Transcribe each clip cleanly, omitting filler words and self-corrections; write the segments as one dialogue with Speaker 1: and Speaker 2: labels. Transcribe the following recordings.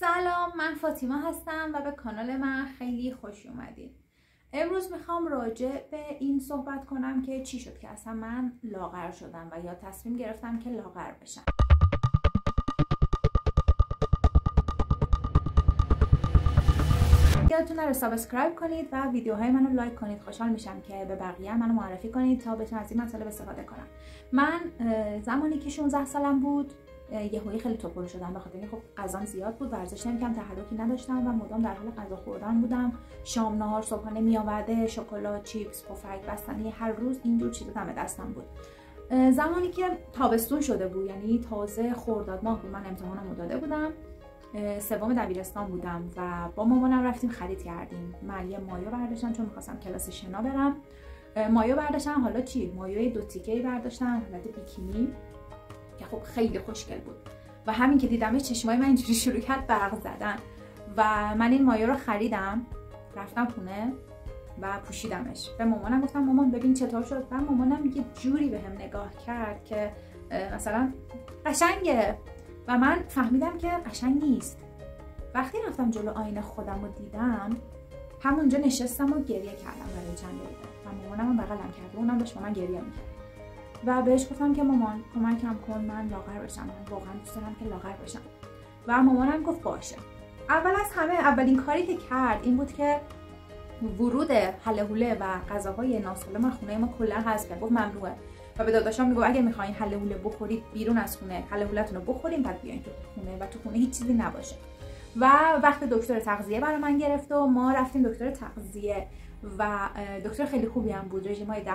Speaker 1: سلام، من فاطیما هستم و به کانال من خیلی خوش اومدید. امروز میخوام راجع به این صحبت کنم که چی شد که اصلا من لاغر شدم و یا تصمیم گرفتم که لاغر بشم. یادتون نره سابسکرایب کنید و ویدیوهای منو لایک کنید. خوشحال میشم که به بقیه منو معرفی کنید تا بتونم از این مطالب استفاده کنم. من زمانی که 16 سالم بود یهویی خیلی توپل شدم، به خاطر اینکه خب غذام زیاد بود، ورزش نمی‌کردم، تحرکی نداشتم و مدام در حال غذا خوردن بودم. شام، نهار، صبحانه میآورده، شکلات، چیپس، پفک، بستنی، هر روز اینجور چیزا دم دستم بود. زمانی که تابستون شده بود، یعنی تازه خرداد ماه بود، من امتحانمو داده بودم، سوم دبیرستان بودم و با مامانم رفتیم خرید کردیم. من یه مایو برداشتم چون می‌خواستم کلاس شنا برم. مایو برداشتم، حالا چی؟ مایوی 2 تیکه‌ای برداشتم، حالت بیکینی که خب خیلی خوشگل بود و همین که دیدمش چشمای من اینجوری شروع کرد برق زدن و من این مایو رو خریدم، رفتم خونه و پوشیدمش. به مامانم گفتم مامان ببین چطور شد و مامانم یه جوری بهم نگاه کرد که مثلا قشنگه و من فهمیدم که قشنگ نیست. وقتی رفتم جلو آینه خودم رو دیدم، همونجا نشستم و گریه کردم برای چند دقیقه و مامانم بغلم کرد و اونم داشت با من گریه میکرد و بهش گفتم که مامان کمکم کن من لاغر بشم، من واقعا دوست دارم که لاغر بشم. و مامانم گفت باشه. اول از همه اولین کاری که کرد این بود که ورود هله هوله و غذاهای ناسالم خونه ما کلا حذف کرد، گفت ممنوعه و به داداشام میگه اگه میخواین هله هوله بخورید بیرون از خونه هله هوله‌تون رو بخورین بعد بیاین تو خونه و تو خونه هیچ چیزی نباشه. و وقت دکتر تغذیه برای من گرفت و ما رفتیم دکتر تغذیه و دکتر خیلی خوبی هم بود، رژیمای 10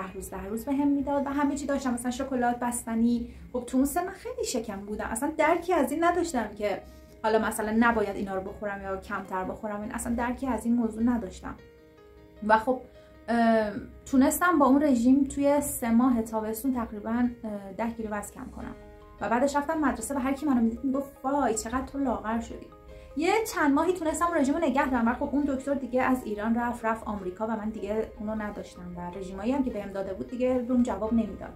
Speaker 1: روز بهم میداد و همه چی داشتم، مثلا شکلات، بستنی. خب تو اون سن من خیلی شکم بودم، اصلا درکی از این نداشتم که حالا مثلا نباید اینا رو بخورم یا کمتر بخورم، این اصلا درکی از این موضوع نداشتم و خب تونستم با اون رژیم توی 3 ماه تابستون تقریبا 10 کیلو وزن کم کنم و بعدش رفتم مدرسه و هر کی منو میدید میگفت وای چقدر تو لاغر شدی. یه چند ماهی تونستم رژیمو نگه دارم و خب اون دکتر دیگه از ایران رفت آمریکا و من دیگه اونو نداشتم و رژیمایی هم که بهم داده بود دیگه روم جواب نمیداد.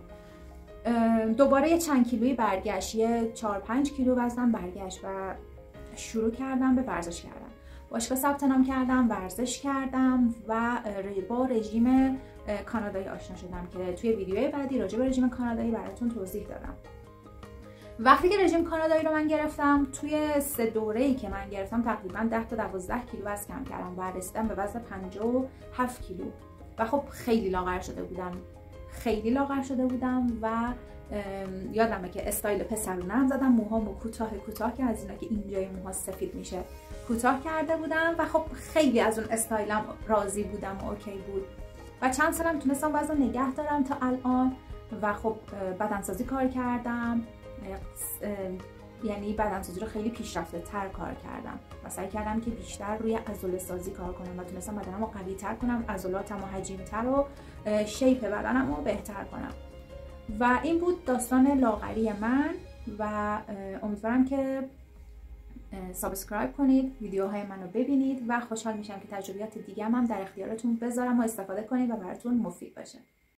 Speaker 1: دوباره یه چند کیلویی برگشت، یه 4-5 کیلو وزنم برگشت و شروع کردم به ورزش کردن. باشگاه ثبت نام کردم، ورزش کردم و با رژیم کانادایی آشنا شدم که توی ویدیوی بعدی راجع به رژیم کانادایی براتون توضیح دادم. وقتی که رژیم کانادایی رو من گرفتم، توی 3 دوره‌ای که من گرفتم تقریبا 10 تا 12 کیلو وزن کم کردم و رسیدم به وزن 57 کیلو و خب خیلی لاغر شده بودم و یادمه که استایل پسرونه هم زدم، موهامو کوتاه که از اینا که اینجای موها سفید میشه کوتاه کرده بودم و خب خیلی از اون استایلم راضی بودم و اوکی بود و چند سالم تونستم وزن نگه دارم تا الان و خب بدنسازی کار کردم، یعنی بدنسازی رو خیلی پیشرفته تر کار کردم و سعی کردم که بیشتر روی عضله سازی کار کنم و تونستم بدنم رو قوی تر کنم، عضلاتم رو حجیم تر و شیپ بدنم رو بهتر کنم و این بود داستان لاغری من و امیدوارم که سابسکرایب کنید، ویدیوهای منو ببینید و خوشحال میشم که تجربیات دیگه هم در اختیارتون بذارم و استفاده کنید و براتون مفید باشه.